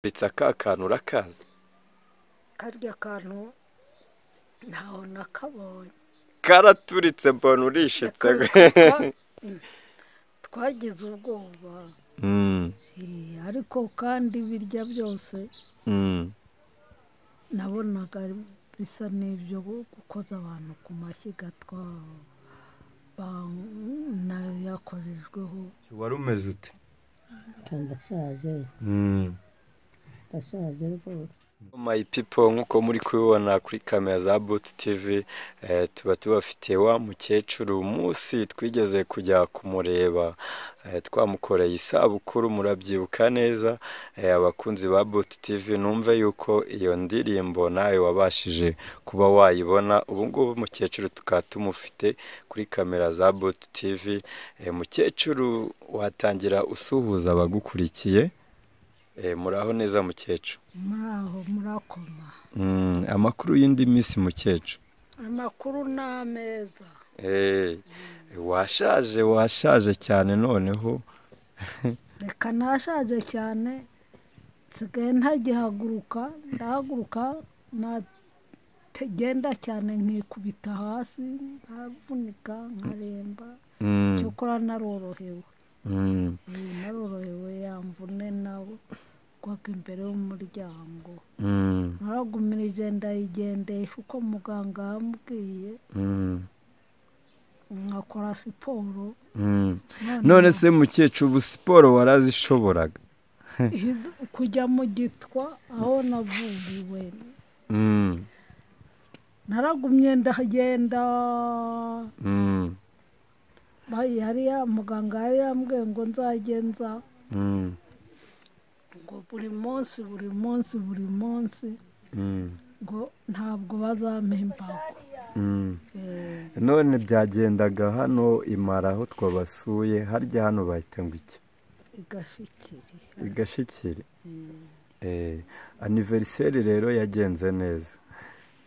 Bitsa ka kantu urakazi? Karya kantu ntaho nakabonye. Karaturitse mbona urishitse. Twagize ubwoba. Ariko kandi birya byose nabonaga bisa n'ibyo gukoza abantu ku mashyiga nayakorejweho. Wari umeze ute? Ndashaje rwose. My people, nkuko muri kubibona kuri kamera za Boot TV, tuba tubafite wa mukecuru umunsi twigeze kujya kumureba, twamukoreye isabukuru, murabyibuka neza. Abakunzi ba Boot TV, numve yuko iyo ndirimbo nawe wabashije kuba wayibona. Ubu ngubu mukecuru tukaba tumufite kuri kamera za Boot TV. Mukecuru, watangira usuhuza abagukurikiye? Muraho neza mukecuru? Muraho, murakoma. Amakuru y'indi minsi mukecuru? Amakuru n'ameza. Washaje cyane noneho. Reka nashaje cyane, nsigaye ntagihaguruka, ndahaguruka nagenda cyane nkikubita hasi, nkavunika, nkaremba. Cyokora narorohewe. Narorohewe, yamvune nawe kwaga imbere y'umuryango. Naragumirije ndayigendesha uko muganga yambwiye, nkakora siporo. None se mukecuru, ubu siporo warazishoboraga? Kujya mu Gitwa aho navuriwe, naragumye ndagenda. Hariya muganga yari yambwiye ngo nzagenza ngo buri munsi ngo ntabwo bazampembaho. None byagendaga hano Imara aho twabasuye, harya hano bahita ngo iki? Igashikiri. Anniversaire rero yagenze neza?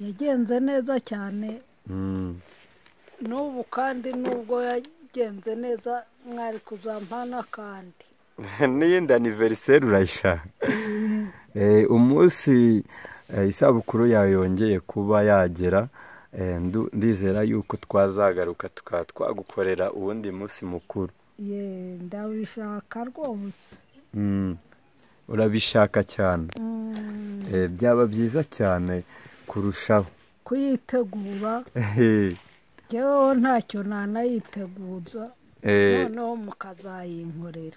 Yagenze neza cyane. N'ubu kandi nubwo yagenze neza, mwari kuzampana kandi. N'iyindi anniversaire urayishaka? Umunsi isabukuru yawe yongeye kuba yagera, ndizera yuko twazagaruka tukaba twagukorera uwundi munsi mukuru. Ndabishaka rwose. Urabishaka cyane? Byaba byiza cyane kurushaho kuyitegura. Yewe ntacyo nanayiteguza, noneho mukazayinkorera.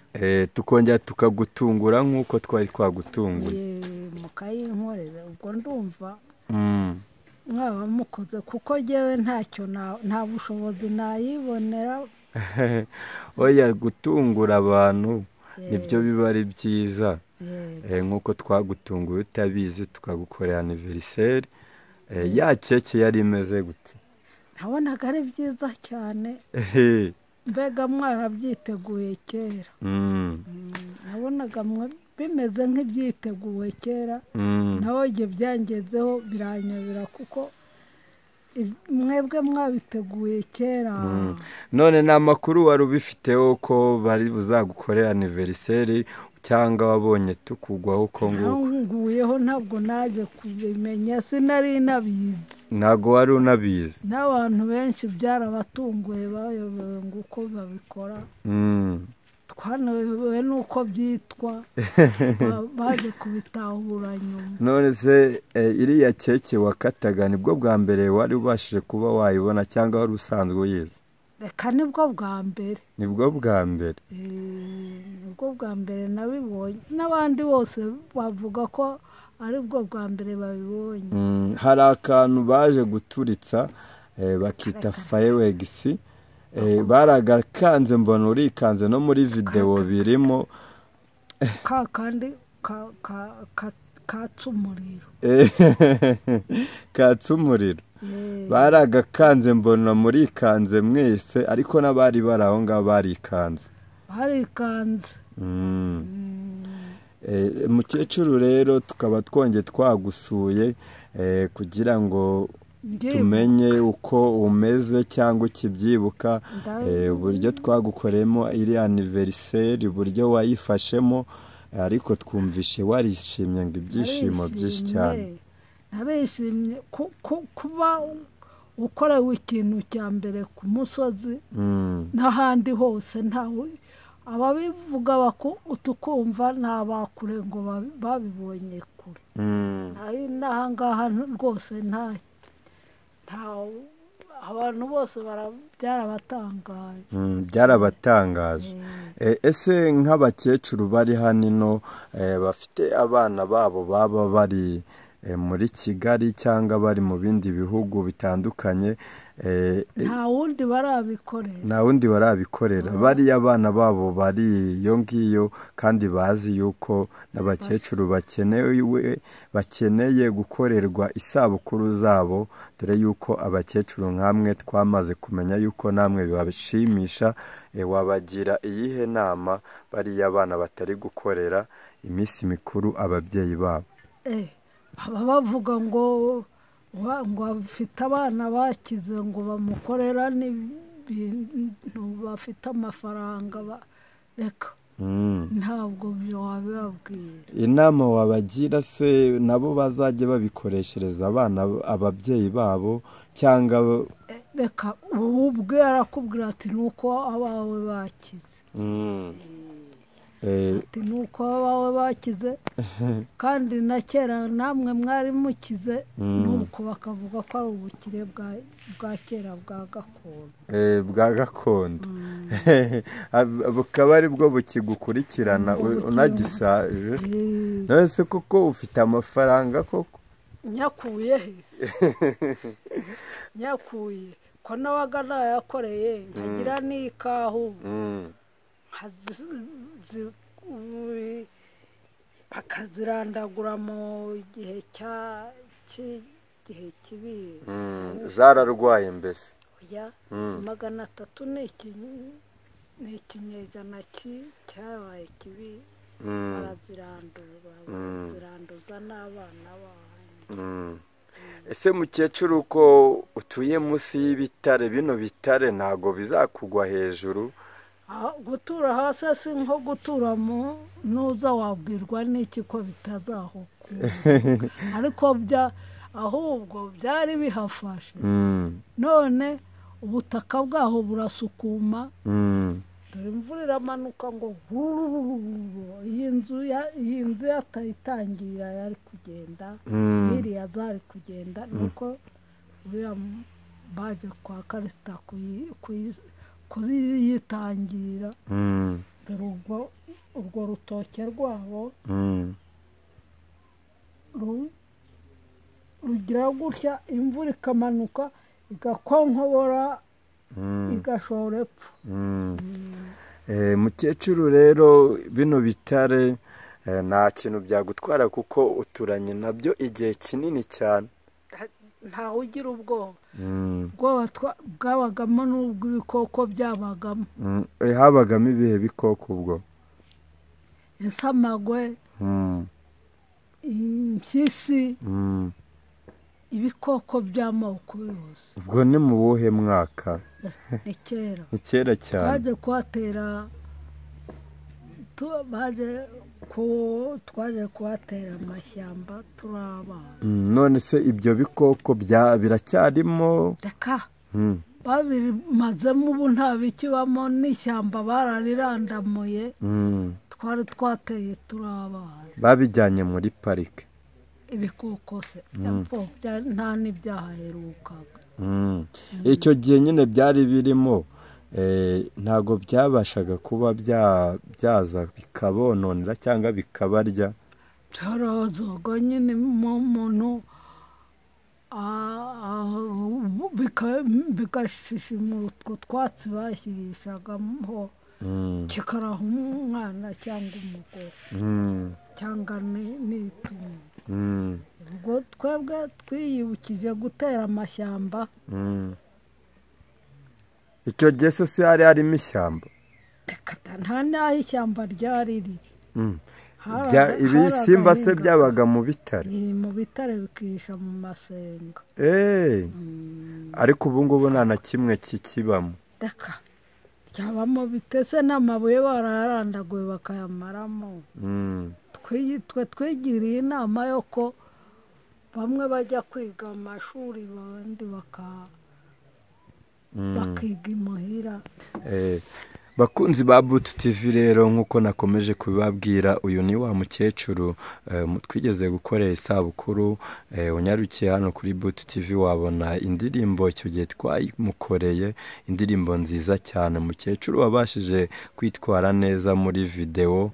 Tukongera tukagutungura nk'uko twari twagutunguye. Mukayinkorera, ubwo ndumva mwaba mukoze, kuko yewe ntacyo, nta bushobozi nayibonera. Oya, gutungura abantu nibyo biba ari byiza. Nk'uko twagutunguye utabizi tukagukorera anniversaire. Ya keke yari imeze gute? Nabonaga ari byiza cyane. Mbega mwarabyiteguye kera. Nabonaga bimeze nk'ibyiteguwe kera. Naho ibyo byangezeho biranyobera, kuko mwebwe mwabiteguye kera. None ni amakuru wari ubifiteho ko bari buzagukorera anniversaire, cyangwa wabonye tukugwaho uko nguko? Nguyeho, ntabwo naje kubimenya, sinari nabizi. Ntabwo wari unabizi? N'abantu benshi byarabatunguye, bayobewe nguko babikora. Twanayobewe n'uko byitwa, baje kubitahura nyuma. None se iriya keke wakataga nibwo bwa mbere wari ubashije kuba wayibona, cyangwa wari usanzwe uyizi? Reka nibwo bwa mbere. Nibwo bwa mbere? Nibwo bwa mbere nabibonye. N'abandi bose bavuga ko ari bwo bwa mbere babibonye. Hari akantu baje guturitsa bakita fireworks. Baragakanze, mbona urikanze, no muri video birimo. Kandi katsa umuriro. Katsa umuriro. Baragakanze, mbona murikanze mwese, ariko n'abari bari aho ngaho barikanze. Mukecuru rero, tukaba twongeye twagusuye kugira ngo tumenye uko umeze cyangwa ukibyibuka, uburyo twagukoremo iri anniversaire, uburyo wayifashemo, ariko twumvishe warishimye ngo ibyishimo byinshi cyane. narishimye kuba ukorewe ikintu cya mbere ku musozi n'ahandi hose ntawe ababivuga tukumva ntabakure ngo babibonye kure. n'ahangaha rwose nta abantu bose byarabatangaje. Ese nk'abakecuru bari hano bafite abana babo baba bari muri Kigali cyangwa bari mu bindi bihugu bitandukanye, nta wundi barabikorera bariya abana babo bari iyo ngiyo kandi bazi yuko n'abakecuru bakeneye gukorerwa isabukuru zabo, dore yuko abakecuru nk'amwe twamaze kumenya yuko namwe bibashimisha. Wabagira iyihe nama bariya abana batari gukorera iminsi mikuru ababyeyi babo? aba bavuga ngo bafite abana bakize ngo bamukorera n'ibintu bafite amafaranga reka ntabwo byo wabibabwira. Inama wabagira se nabo bazajya babikoreshereza ababyeyi babo cyangwa reka ubwe arakubwira ati nuko abawe bakize, ati nuko abawe bakize kandi na kera namwe mwari mukize, nuko bakavuga ko ari ubukire bwa kera bwa gakondo bukaba ari bwo bukigukurikirana unagisaje. nose kuko ufite amafaranga koko nyakuye ko nabaga nayakoreye nkagira n'ikahu bakazirandagura mu gihe kibi. zararwaye mbese? 300 ni ikinyejana cyabaye kibi, baraziranduza n'abana banyu. Ese mukecuru ko utuye munsi y'ibitare, bino bitare ntago bizakugwa hejuru? Gutura hasi si nko gutura mu nuza wabwirwa n'iki ko bitazahukura, ariko ahubwo byari bihafashe. None ubutaka bwaho burasukuma, dore imvura iramanuka ngo iyi nzu yatayitangira yari kugenda, iriya zari kugenda. nuko buriya baje kwa Karisita kuyitangira, dore urwo rutoke rwabo rugira gutya, imvura ikamanuka igakonkobora igashora epfo. Mukecuru rero bino bitare nta kintu byagutwara kuko uturanye nabyo igihe kinini cyane. ntawe ugira ubwoba bwabagamo n'ubw'ibikoko byabagamo. Habagamo ibihe bikoko ubwo? insamagwe, impyisi, ibikoko by'amoko yose. Ubwo ni mu buhe mwaka? ni kera cyane. twaje kuhatera amashyamba turi abana. none se ibyo bikoko biracyarimo? reka babimazemo ubu nta bikibamo, n'ishyamba bararirandamuye, twari twateye turi abana. Babijyanye muri parike? ibikoko se nta n'ibyahaherukaga. icyo gihe nyine byari birimo, ntago byabashaga kuba byaza bikabononera cyangwa bikabarya? byarazaga nyine umuntu bigashishimura utwo twatsi bashyirishagamo, kikaraha umwana cyangwa umugore cyangwa n'itungo. ubwo twebwe twiyibukije gutera amashyamba. icyo gihe se hari harimo ishyamba? nta n'aho ishyamba ryari riri. ibisimba se byabaga mu bitare? mu bitare bikihisha mu masenga. ariko ubu ngubu nta na kimwe kikibamo. cyabamo bitese n'amabuye bararandaguye bakayamaramo. Twe twigiriye inama yo ko bamwe bajya kwiga amashuri abandi bakiga imuhira. Bakunzi ba Butu TV rero nkuko nakomeje kubibabwira, uyu ni wa mukecuru twigeze gukorera isabukuru. Unyarukiye hano kuri Butu TV wabona indirimbo icyo gihe twayimukoreye, indirimbo nziza cyane. Mukecuru wabashije kwitwara neza muri video,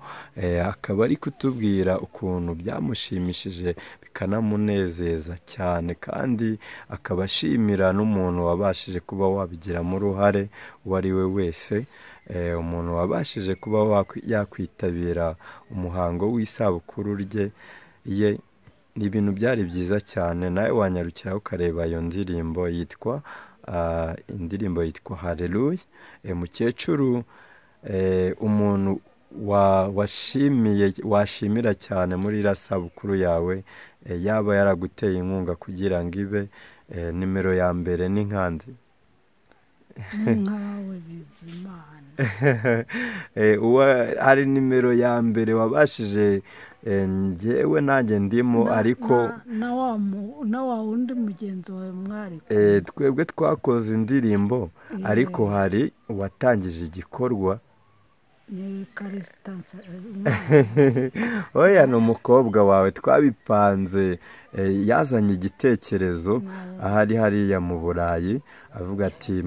akaba ari kutubwira ukuntu byamushimishije bikanamunezeza cyane, kandi akaba ashimira n'umuntu wabashije kuba wabigiramo uruhare uwo ari we wese. Umuntu wabashije kuba yakwitabira umuhango w'isabukuru ye, ni ibintu byari byiza cyane. Nawe wanyarukira ukareba iyo ndirimbo yitwa Hallelujah. Mukecuru umuntu washimira cyane muri iriya sabukuru yawe, yaba yaraguteye inkunga kugira ngo ibe nimero ya mbere ni nkandi nkawe Bizimana. Hari nimero ya mbere wabashije, njyewe nanjye ndimo, ariko na wa wundi mugenzi wawe mwari twebwe twakoze indirimbo, ariko hari uwatangije igikorwa. ni Karisitanse. Oya, ni umukobwa wawe twabipanze, yazanye igitekerezo ahari hariya mu Burayi, avuga ati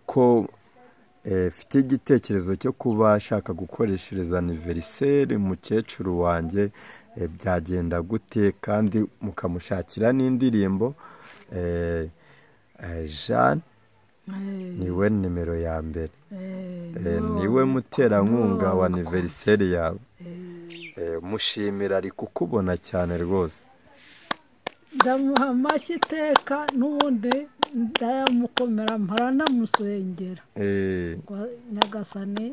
ko mfite igitekerezo cyo kuba ashaka gukoreshereza aniveriseri umukecuru wanjye, byagenda gute kandi mukamushakira n'indirimbo. Jeanne niwe nimero ya mbere, niwe muterankunga wa aniveriseri yawe. Mushimira ari kukubona cyane rwose. ndamuha amashyi iteka, n'ubundi ndayamukomera mpora namusengera ngo Nyagasani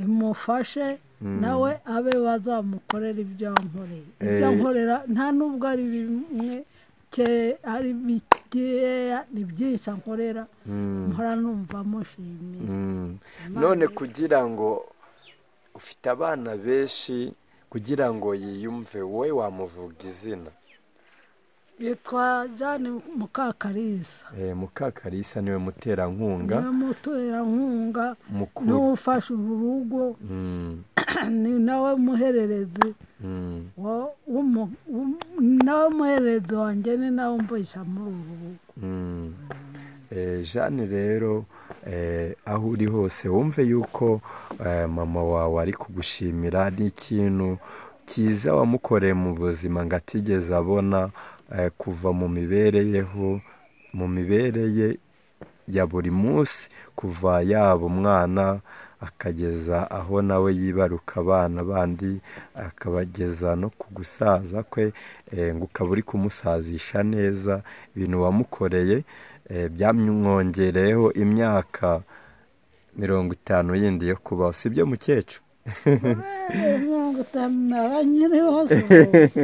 imufashe nawe abe bazamukorera ibyo nkorera. Nta nubwo ari bimwe, ari bikeya, ni byinshi ankorera, mpora numva mushimiye. None kugira ngo ufite abana benshi, kugira ngo yiyumve, wowe wamuvuga izina? Yitwa Jane Mukakarisa. Mukakarisa niwe muterankunga, niwe ufasha urugo, ni nawe muhererezi wanjye, ni nawe mvugisha muri uru rugo. Jeanne rero, aho uri hose wumve yuko mama wawe ari kugushimira. ni ikintu cyiza wamukoreye mu buzima ngo atigeze abona, kuva mu mibereye ya buri munsi, kuva yaba umwana akageza aho nawe yibaruka abana bandi, akabageza no ku gusaza kwe, ngo ukaba uri kumusazisha neza. Ibintu wamukoreye byamwongereyeho imyaka 50 yindi yo kubaho, sibyo mukecuru? 50 naranyiriho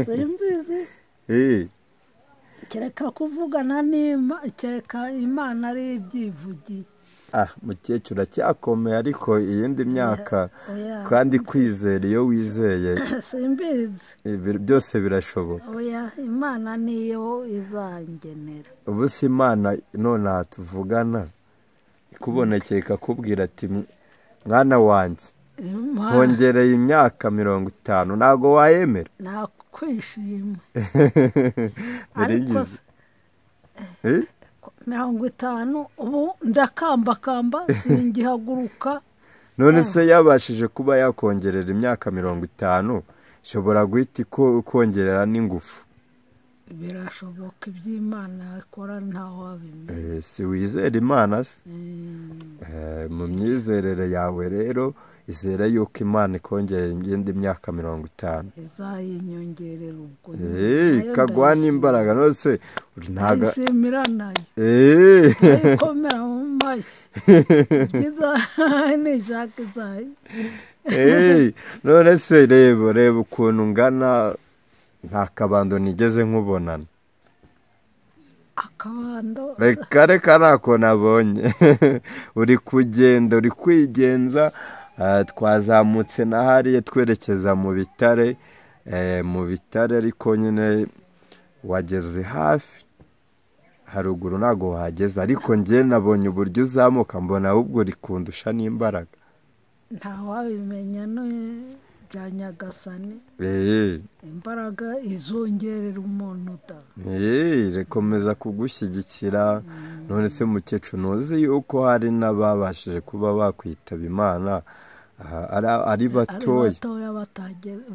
simbizi. Kereka kuvugana kereka Imana ari ibyivugiye. Mukecuru acyakomeye, ariko iyindi myaka, kandi kwizera, iyo wizeye simbizi byose birashoboka. Oya, Imana niyo izangenera. Ubu si Imana none aha tuvugana ikubonekeye ikakubwira ati mwana wanjye hongereye imyaka 50, ntago wayemera? Nakwishima. Ariko 50 ubu ndakambakamba singihaguruka. None se yabashije kuba yakongerera imyaka 50, ishobora guhita kongerera n'ingufu. Birashoboka, iby'Imana ikora ntaho wabimenya. Si wizera Imana se? Mu myizerere yawe rero, izere yuko Imana ikongera indi myaka 50. Izayinyongerera ubwo. Ikagwa n'imbaraga. Nose ntaga ishimira nayo. Ikomera mu mashyi. Nishaka izayi. None se reba ukuntu ngana, nta kabando nigeze nkubonana. akabando reka ntako nabonye uri kugenda uri kwigenza twazamutse na hariya twerekeza mu bitare ariko nyine wageze hafi haruguru ntago wahageze ariko njye nabonye uburyo uzamuka mbona ahubwo uri kundusha n'imbaraga ntawabimenya bya nyagasani imbaraga izongerera umuntu da rekomeza kugushyigikira none se mukecuru ntuzi yuko hari n'ababashije kuba bakwitaba Imana ari batoya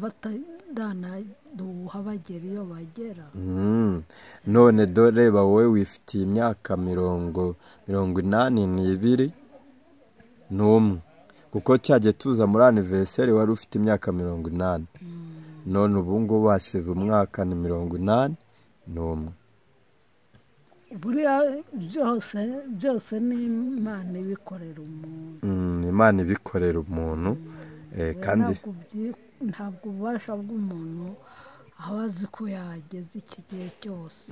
batanaduha bagera iyo bagera none dore wowe wifitiye imyaka 82 n'umwe kuko cyagiye tuza muri anniversaire wari ufite imyaka 80 none ubu ngubu bashize umwaka ni 81 buriya byose ni Imana ibikorera umuntu Imana ibikorera umuntu kandi ntabwo ububasha bw'umuntu aba azi ko yageze iki gihe cyose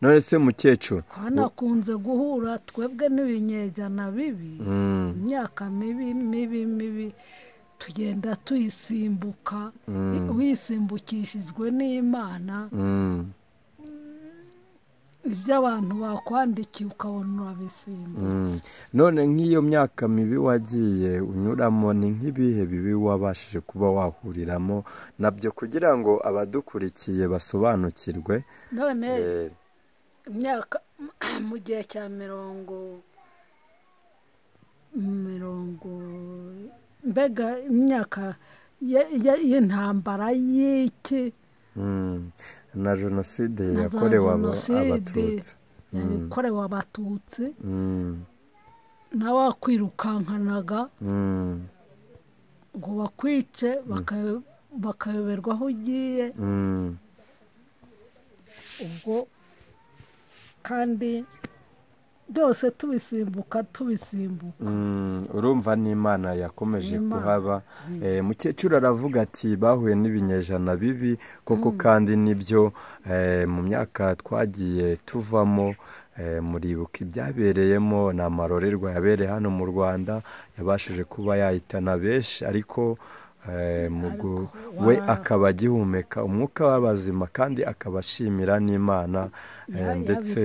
none se mukecuru hanakunze guhura twebwe n'ibinyejana bibi imyaka mibi tugenda tuyisimbuka wisimbukishijwe n'Imana ibyo abantu bakwandikiye ukabona urabisimbutse none nk'iyo myaka mibi wagiye unyuramo ni nk'ibihe bibi wabashije kuba wahuriramo nabyo kugira ngo abadukurikiye basobanukirwe none imyaka mu gihe cya mirongo mbega imyaka y'intambara y'iki na jenoside yakorewe abatutsi n'abakwirukankanaga ngo bakwice bakayoberwa aho ugiye ubwo kandi byose tubisimbuka urumva n'Imana yakomeje kuhaba mukecuru aravuga ati bahuye n'ibinyejana bibi koko kandi nibyo mu myaka twagiye tuvamo muribuka ibyabereyemo ni amarorerwa yabereye hano mu Rwanda yabashije kuba yahitana benshi ariko we akaba agihumeka umwuka w'abazima kandi akaba ashimira n'Imana ndetse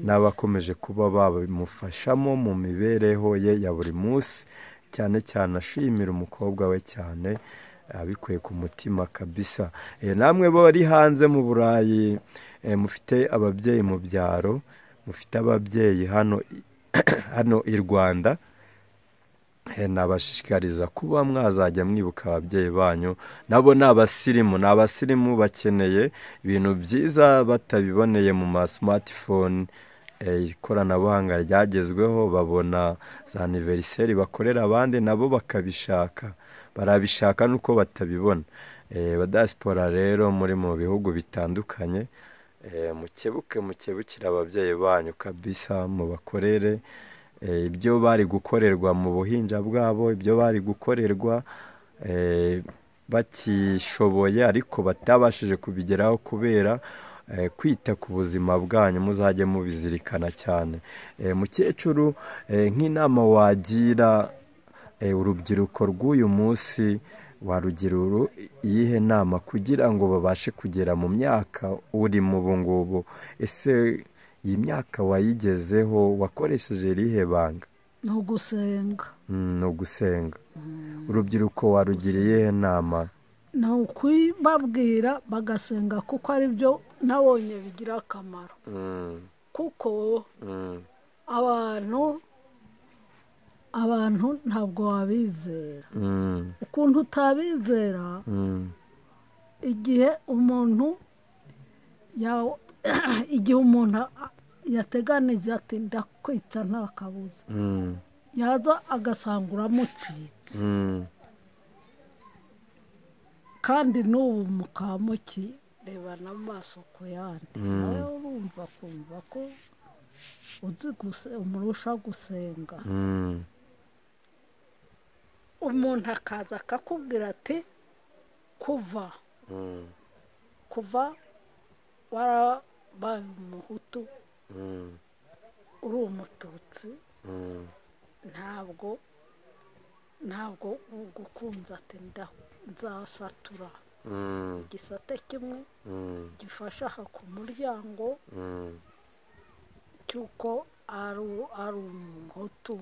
n'abakomeje kuba babimufashamo mu mibereho ye ya buri munsi cyane cyane ashimira umukobwa we cyane abikuye ku mutima kabisa namwe bari hanze mu Burayi mufite ababyeyi mu byaro mufite ababyeyi hano i Rwanda nabashishikariza kuba mwazajya mwibuka ababyeyi banyu nabo ni abasirimu bakeneye ibintu byiza batabiboneye mu ma smartphone ikoranabuhanga ryagezweho babona za anniversaire bakorera abandi nabo barabishaka nuko batabibona abadiaspora rero muri mu bihugu bitandukanye mukebukira ababyeyi banyu kabisa mubakorere ibyo bari gukorerwa mu buhinja bwabo ibyo bari gukorerwa bakishoboye ariko batabashije kubigeraho kubera kwita ku buzima bwanyu muzajye mubizirikana cyane mukecuru nk'inama wagira urubyiruko rw'uyu munsi warugira iyihe nama kugira ngo babashe kugera mu myaka uri mu bungubu ese iyi myaka wayigezeho wakoresheje irihe banga ni ugusenga urubyiruko warugira iyihe nama ni ukubabwira bagasenga kuko ari byo nabonye bigira akamaro kuko abantu ntabwo wabizera ukuntu utabizera igihe umuntu yateganije ati ndakwica nta kabuza yaza agasanga uramucitse kandi n'ubu mukamukireba n'amaso ku yandi nawe urumva kumva ko umurusha gusenga umuntu akaza akakubwira ati kuva warabaye umuhutu uri umututsi ntabwo gukunza ati nzasatura igisate kimwe gifasha aha ku muryango cy'uko ari umuhutu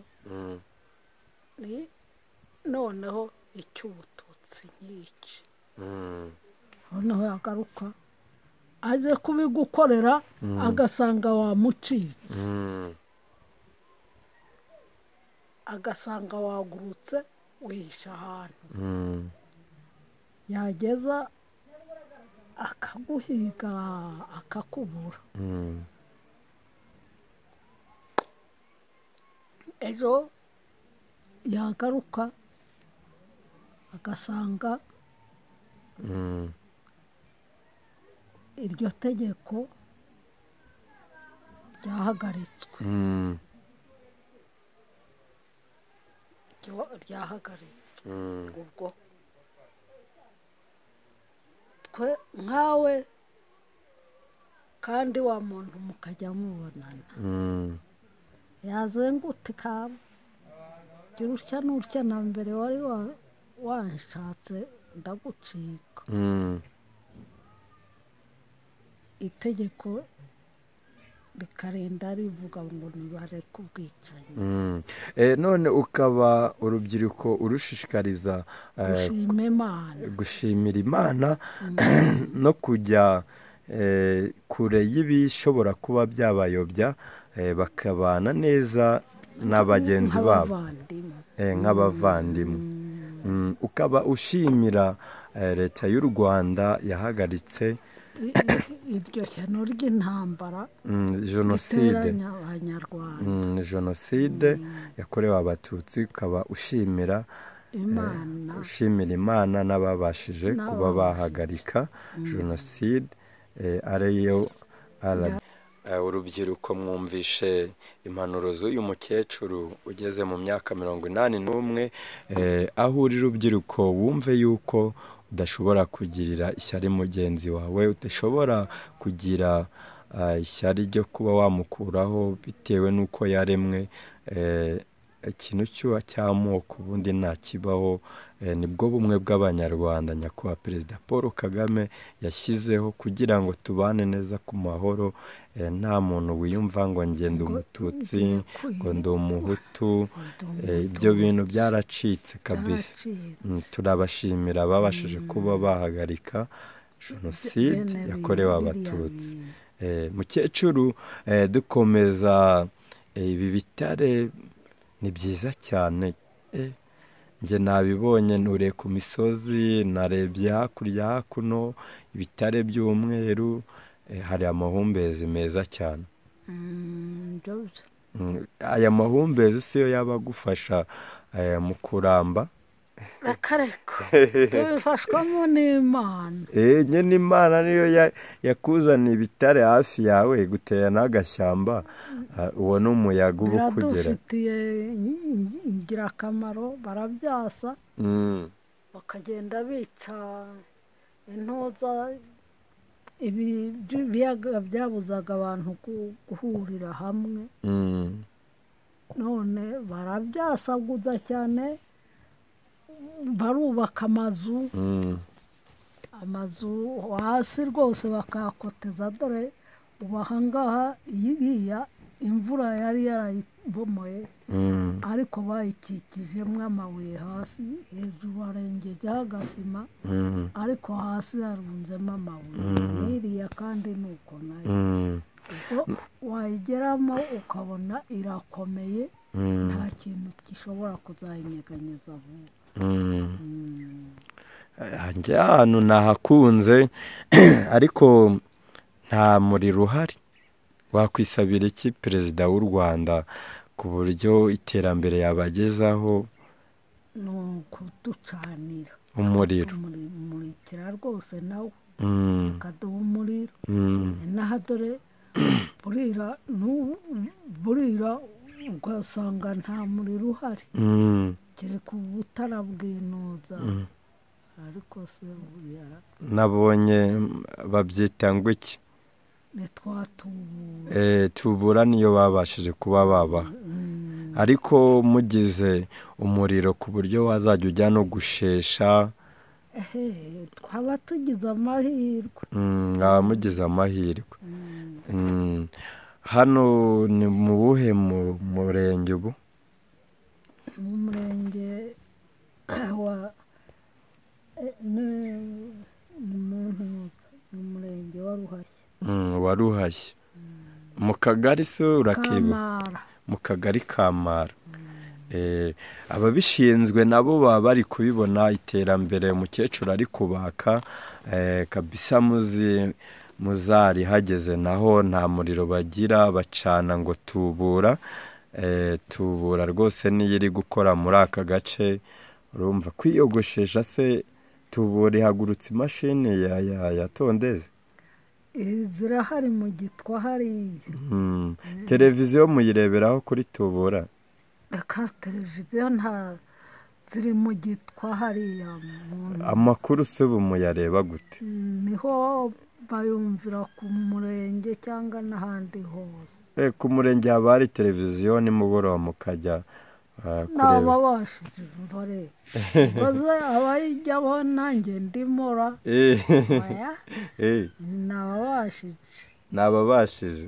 noneho icy'ubututsi nk'iki noneho yagaruka aje kubigukorera agasanga wamucitse agasanga wagurutse wihisha ahantu yageza akaguhiga akakubura ejo yagaruka agasanga iryo tegeko ryahagaritswe ubwo twe nkawe kandi wa muntu mukajya mubonana yazengutika gira utya n'utya na mbere wari wanshatse ndagucika itegeko rikarinda rivuga ngo nibareke ubwicanyi none ukaba urubyiruko urushishikariza gushimira Imana no kujya kure y'ibishobora kuba byabayobya bakabana neza n'abagenzi babo nk'abavandimwe ukaba ushimira leta y'u Rwanda yahagaritse iryo shyano ry'intambara jenoside yakorewe abatutsi ukaba ushimira Imana n'ababashije kuba bahagarika jenoside ariyo urubyiruko mwumvishe impanuro z'uyu mukecuru ugeze mu myaka 81 aho uri rubyiruko wumve yuko udashobora kugirira ishyari mugenzi wawe udashobora kugira ishyari ryo kuba wamukuraho bitewe n'uko yaremwe ikintu cy'amoko ubundi ntakibaho nibwo bumwe bw'abanyarwanda nyakubahwa perezida Paul Kagame yashyizeho kugira ngo tubane neza ku mahoro nta muntu wiyumva ngo ngende umututsi ngo ndi umuhutu ibyo bintu byaracitse kabisa turabashimira babashije kuba bahagarika jenoside yakorewe abatutsi mukecuru dukomeza ibi bitare ni byiza cyane njye nabibonye nure ku misozi narebye hakurya hakuno ibitare by'umweru hari amahumbezi meza cyane aya mahumbezi siyo yaba agufasha mu kuramba akareko tubifashwamo n'Imana nyine Imana niyo yakuzaniye ibitare hafi yawe gutera n'agashyamba uwo n'umuyaga uba ukugera biradufitiye ingirakamaro barabyasa bakagenda bica intoza ibiyaga byabuzaga abantu guhurira hamwe none barabyasaguza cyane barubaka amazu hasi rwose bakayakoteza dore ubu ahangaha iriya imvura yari yarayibomoye ariko bayikikijemo amabuye hasi hejuru harengejeho agasima ariko hasi harunzemo amabuye n'iriya kandi ni uko nayo ubwo wayigeramo ukabona irakomeye nta kintu gishobora kuzayinyeganyeza vuba njye ahantu nahakunze ariko nta muriro uhari wakwisabira iki perezida w'u Rwanda ku buryo iterambere yabagezaho ni ukuducanira umuriro umurikira rwose nawe akaduha umuriro inaha dore burira ugasanga nta muriro uhari kereka ubutara bw'inuza ariko se buriya nabonye babyita ngo iki nitwatubura tubura niyo babashije kuba baba ariko mugize umuriro ku buryo wazajya ujya no gushesha twaba tugize amahirwe mwaba mugize amahirwe hano ni mu buhe murenge ubu mu murenge wa mu murenge wa Ruhashya wa Ruhashya mu kagari se urakiba mu kagari Kamara ababishinzwe nabo baba bari kubibona iterambere umukecuru ari kubaka kabisa muzari hageze naho nta muriro bagira bacana ngo tubura tubura rwose niyo iri gukora muri aka gace urumva kwiyogoshesha se tubura ihagurutse imashini yatondeze zirahari mu gitwa hariya televiziyo muyireberaho kuri tubura reka televiziyo nta ziri mu gitwa hariya amakuru se ubu muyareba gute niho bayumvira ku murenge cyangwa n'ahandi hose ku murenge haba hari televiziyo nimugoroba mukajya kureba n'ababashije mbare baze abayijyaho nanjye ndimora n'ababashije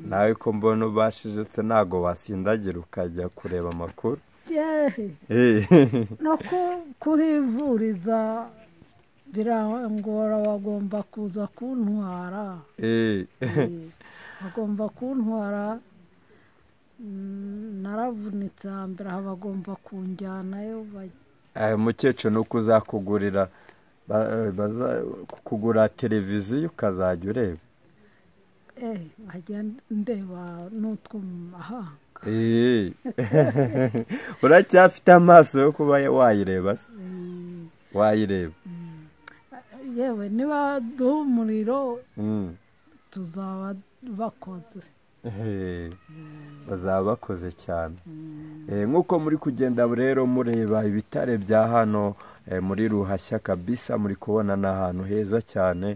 nawe ko mbona ubashije se ntago wasindagira ukajya kureba amakuru no kuhivuriza birangora bagomba kuza kuntwara bagomba kuntwara naravunitse hambere aha bagomba kunjyanayo umukecuru nuko uzakugurira kugura televiziyo ukazajya ureba nkajya ndeba n'utwo mu mahanga uracyafite amaso yo kuba wayireba se wayireba yewe niba duha umuriro tuzaba bakoze bazaba bakoze cyane nk'uko muri kugenda rero mureba ibitare bya hano muri Ruhashya kabisa muri kubona n'ahantu heza cyane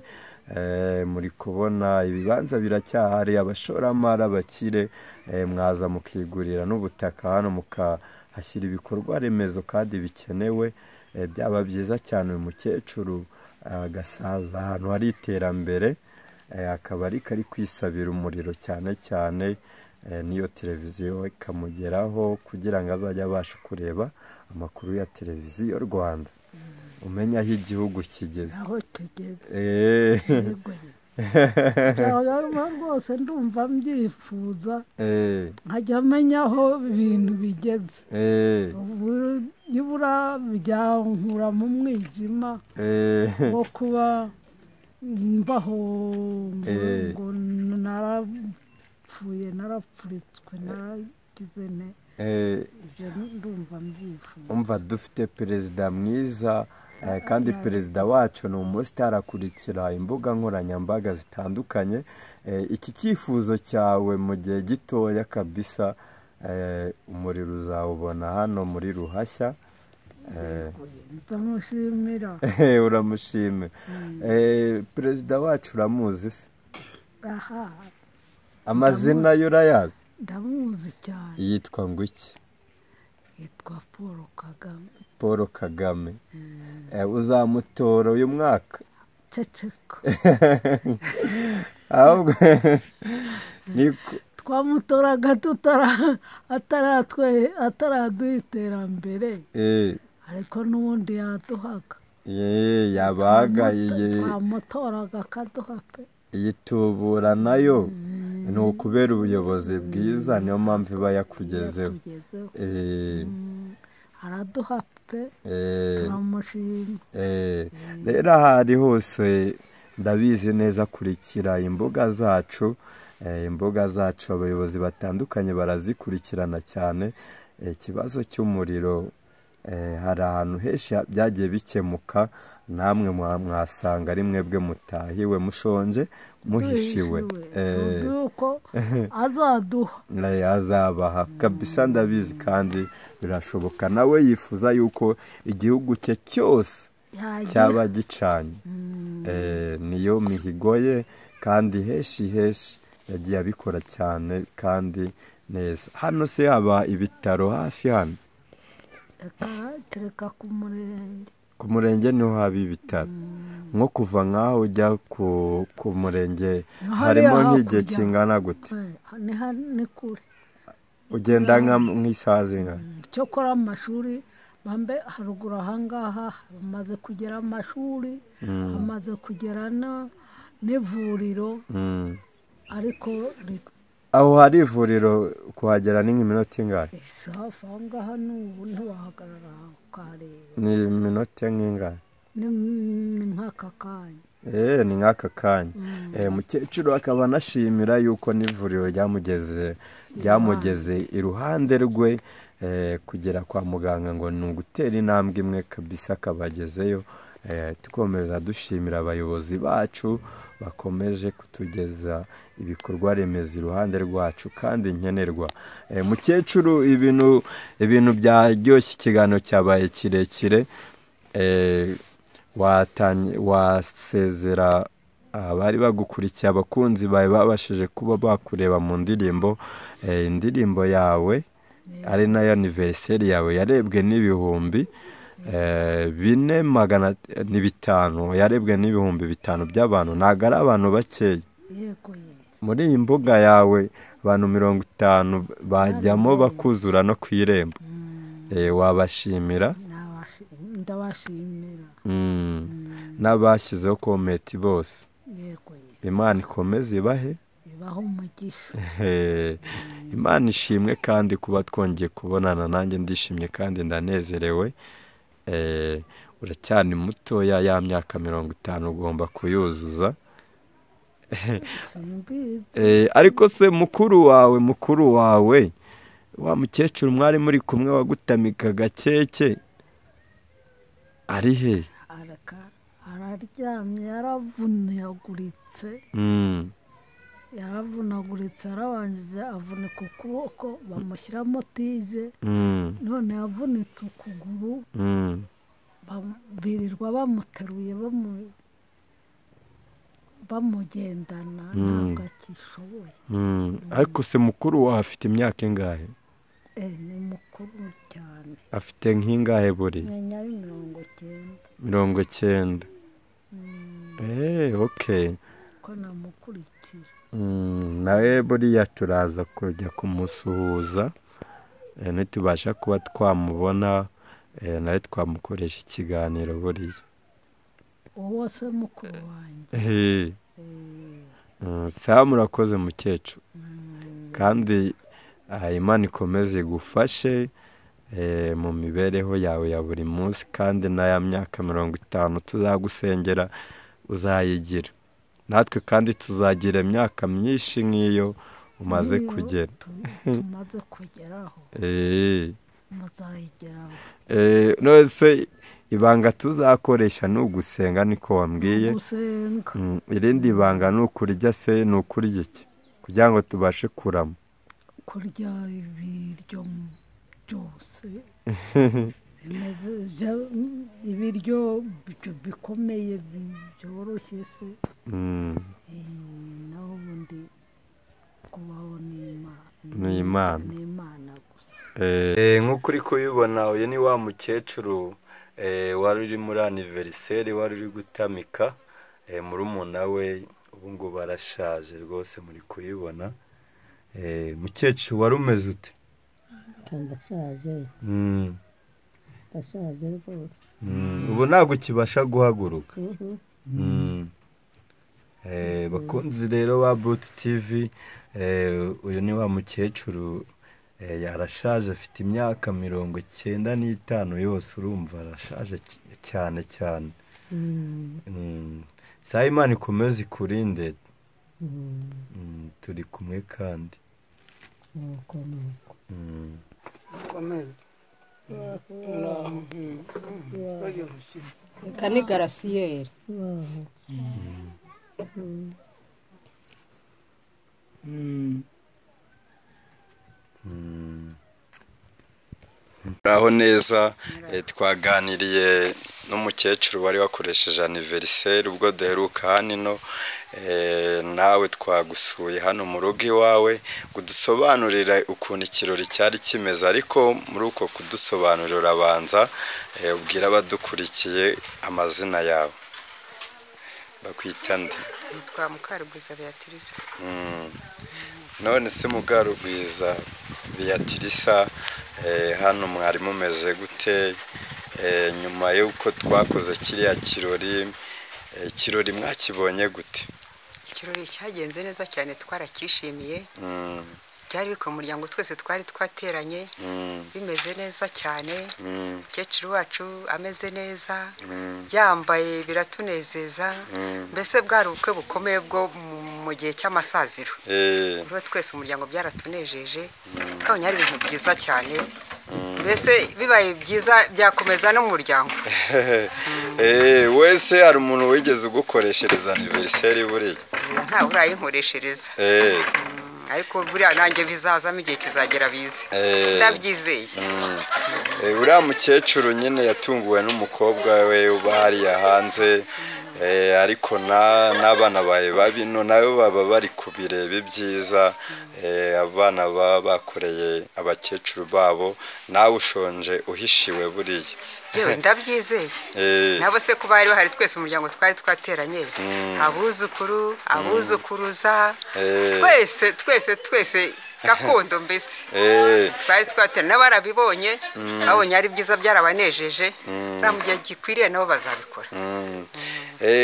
muri kubona ibibanza biracyahari abashoramari abakire mwaza mukigurira n'ubutaka hano mukahashyira ibikorwa remezo kandi bikenewe byaba byiza cyane uyu mukecuru agasaza ahantu hari iterambere akaba ari kari kwisabira umuriro cyane cyane niyo televiziyo ikamugeraho kugira ngo azajye abasha kureba amakuru ya televiziyo Rwanda umenya aho igihugu kigeze aho rwose ndumva mbyifuza nkajya amenya aho ibintu bigeze nibura byankura mu mwijima wo kuba mbaho ngo narapfuye narapfuritswe naragize ne ibyo ndumva mbyifuza umva dufite perezida mwiza kandi perezida wacu ni umusitari akurikira imbuga nkoranyambaga zitandukanye iki cyifuzo cyawe mu gihe gitoya kabisa umuriro uzawubona hano muri Ruhashya ndamushimira uramushimira perezida wacu uramuzi se amazina yo urayazi ndamuzi cyane yitwa ngo iki yitwa Paul Kagame uzamutora uyu mwaka ceceka ahubwo twamutoraga ataraduha iterambere ariko n'ubundi yaduhaga yabaga twamutoraga akaduha pe iyi tubura nayo ni ukubera ubuyobozi bwiza niyo mpamvu iba yakugezeho araduha pe turamushima rero ahari hose ndabizi neza akurikira imbuga zacu abayobozi batandukanye barazikurikirana cyane ikibazo cy'umuriro hari ahantu henshi byagiye bikemuka namwe mwasanga ari mwebwe mutahiwe mushonje muhishiwe tuzi uko azaduha azabaha kabisa ndabizi kandi birashoboka nawe yifuza yuko igihugu cye cyose cyaba gicanye. Niyo mihigo ye kandi heshi yagiye abikora cyane kandi neza. Hano se haba ibitaro hafi hano? Tereka ku murenge. Ku murenge niho haba ibitaro. Nko kuva nkaho ujya ku murenge harimo nk'igihe kingana gute? Ni kure. Ugenda nk'isaha zingana? Cyo kora amashuri bambe haruguru ahangaha bamaze kugera amashuri, bamaze kugera n'ivuriro, ariko aho hari ivuriro kuhagera ni nk'iminota ingahe? hafi aho ngaha n'ubu ntiwahagarara ukareba. Ni iminota nk'ingahe? Ni nk'aka kanya. Ni nk'aka kanya. Mukecuru akaba anashimira yuko n'ivuriro ryamugeze iruhande rwe, kugera kwa muganga ngo ni ugutera intambwe imwe kabisa akabagezeyo. Tukomeza dushimira abayobozi bacu bakomeje kutugeza ibikorwa remezo iruhande rwacu kandi nkenerwa. Mukecuru, ibintu byaryoshye, ikiganiro cyabaye kirekire. Wasezera abari bagukurikiye, abakunzi bawe babashije kuba bakureba mu ndirimbo, indirimbo yawe ari nayo anniversaire yawe yarebwe n'ibihumbi 4,500, yarebwe n'ibihumbi 5 by'abantu. Ntago ari abantu bakeya. Muri iyi mbuga yawe abantu 50 bajyamo bakuzura no ku irembo. Wabashimira? Ndabashimira. N'abashyizeho komenti bose. Imana ikomeze ibahe umugisha. Imana ishimwe kandi kuba twongeye kubonana, nanjye ndishimye kandi ndanezerewe. Uracyari mutoya, ya myaka 50 ugomba kuyuzuza. Ariko se mukuru wawe wa mukecuru mwari muri kumwe wagutamikaga keke ari he? Araryamye, yaravunaguritse, arabanjije avunika ukuboko bamushyiramo tize, none yavunitse ukuguru, birirwa bamuteruye bamugendana, ntabwo akishoboye. Ariko se mukuru wawe afite imyaka ingahe? Ni mukuru cyane. Afite nk'ingahe buri? Menya 90. Okay. Ko namukurikira. Nawe buriya turaza kujya kumusuhuza, nitubasha kuba twamubona, nawe twamukoresha ikiganiro buriya. Uwo se mukuru wanjye. Sawa, murakoze mukecuru. Kandi Imana ikomeze igufashe mu mibereho yawe ya buri munsi, kandi n'aya myaka 50 tuzagusengera uzayigira. Natwe kandi tuzagira imyaka myinshi nk'iyo umaze kugera. Tumaze kugeraho. Muzayigeraho. Nose ibanga tuzakoresha ni ugusenga, niko wambwiye. Gusenga. Irindi banga ni ukurya se, ni ukurya iki kugira ngo tubashe kurama? Kurya ibiryo byose. Ibiryo bikomeye byoroshye se. Naho ubundi kubaho ni Imana gusa. Nk'uko uri kubibona, uyu ni wa mukecuru wari uri muri anniversaire, wari uri gutamika murumuna we. Ubu ngubu barashaje rwose, muri kubibona. Mukecuru, wari umeze ute? Ndashaje. Ndashaje rwose. Ubu ntabwo ukibasha guhaguruka. Bakunzi rero ba Boot TV, uyu ni wa mukecuru, yarashaje, afite imyaka 95 yose. Urumva arashaje cyane cyane. Saa Imana ikomeze ikurinde. Turi kumwe kandi. Kani Garasiyeri. aho neza twaganiriye n'umukecuru wari wakoresheje anniversaire ubwo duheruka hano nawe twagusuye hano mu rugo iwawe kudusobanurira ukuntu ikirori cyari kimeze ariko muri uko kudusobanurira urabanza ubwira abadukurikiye amazina yawe bakwita ndi nitwa Mukarugwiza Beatrice none se Mukarugwiza Beatrice hano mwari mumeze gute nyuma y'uko twakoze kiriya kirori mwakibonye gute? Ikirori cyagenze neza cyane twarakishimiye byari biko muryango twese twari twateranye bimeze neza cyane umukecuru wacu ameze neza yambaye biratunezeza mbese bwari ubukwe bukomeye bwo mu gihe cy'amasaziro rero twese umuryango byaratunejeje kabonye ari ibintu byiza cyane mbese bibaye byiza byakomeza no mu muryango wese hari umuntu wigeze ugukoreshereza anniversaire buriya nta urayinkoreshereza ariko buriya nanjye bizazamo igihe kizagera bize ndabyizeye uriya mukecuru nyine yatunguwe n'umukobwa we uba hariya hanze ariko n'abana bawe babi nabo baba bari kubireba ibyiza abana baba bakoreye abakecuru babo nawe ushonje uhishiwe buriya yewe ndabyizeye nabo se kuba bari bahari twese umuryango twari twateranye abuzukuru abuzukuruza twese gakondo mbese twari twateranye n'abarabibonye babonye ari byiza byarabanejeje mu gihe gikwiriye nabo bazabikora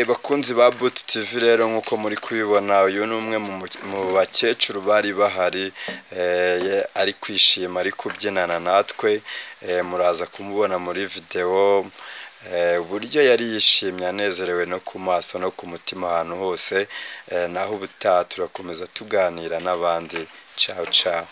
bakunzi ba Boot TV rero nkuko muri kubibona uyu ni umwe mu bakecuru bari bahari ari kwishima ari kubyinana natwe muraza kumubona muri video uburyo yari yishimye anezerewe no ku maso no ku mutima ahantu hose naho ubutaha turakomeza tuganira n'abandi ciao ciao